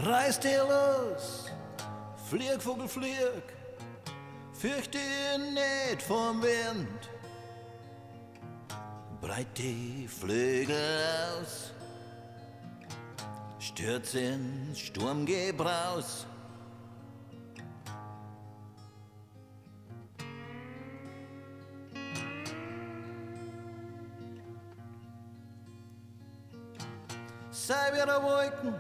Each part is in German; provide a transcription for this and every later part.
Reiß dir los, flieg, Vogel, flieg, fürchte nicht vom Wind. Breit die Flügel aus, stürz ins Sturmgebraus. Sei wieder Wolken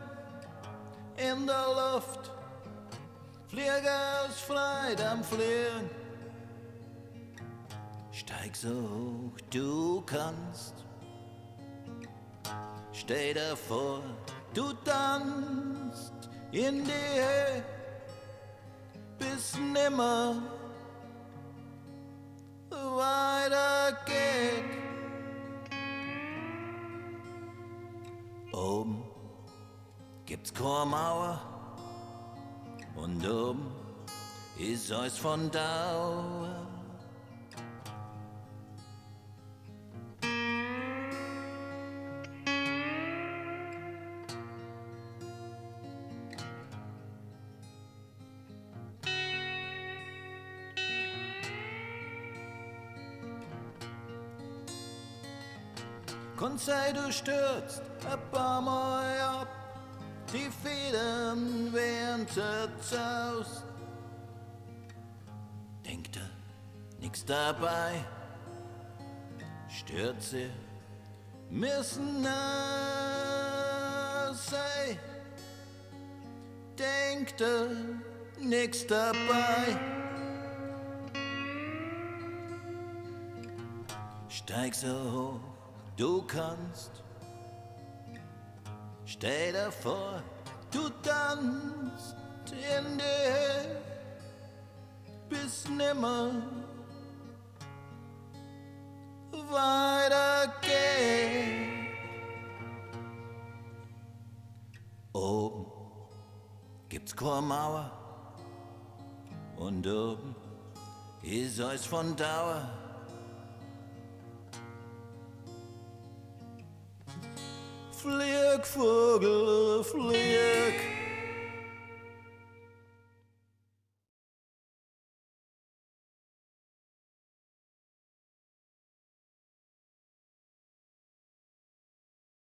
in der Luft, flieg aus Freude am Fliegen. Steig so hoch du kannst, steh davor, du tanzt in die Höhe bis nimmer weitergeht. Oben gibt's keine Mauer und oben ist alles von Dauer. Kann sein, du stürzt ein paar Mal ab, die Federn werden zerzaust. Denkt er, nix dabei, Stürze müssen sein. Denkt er, nix dabei. Steig so hoch du kannst, steh davor, du tanzt in die Höhe bis nimmer weitergeht. Oben gibt's keine Mauer und oben ist alles von Dauer. Flieg, Vogel, flieg,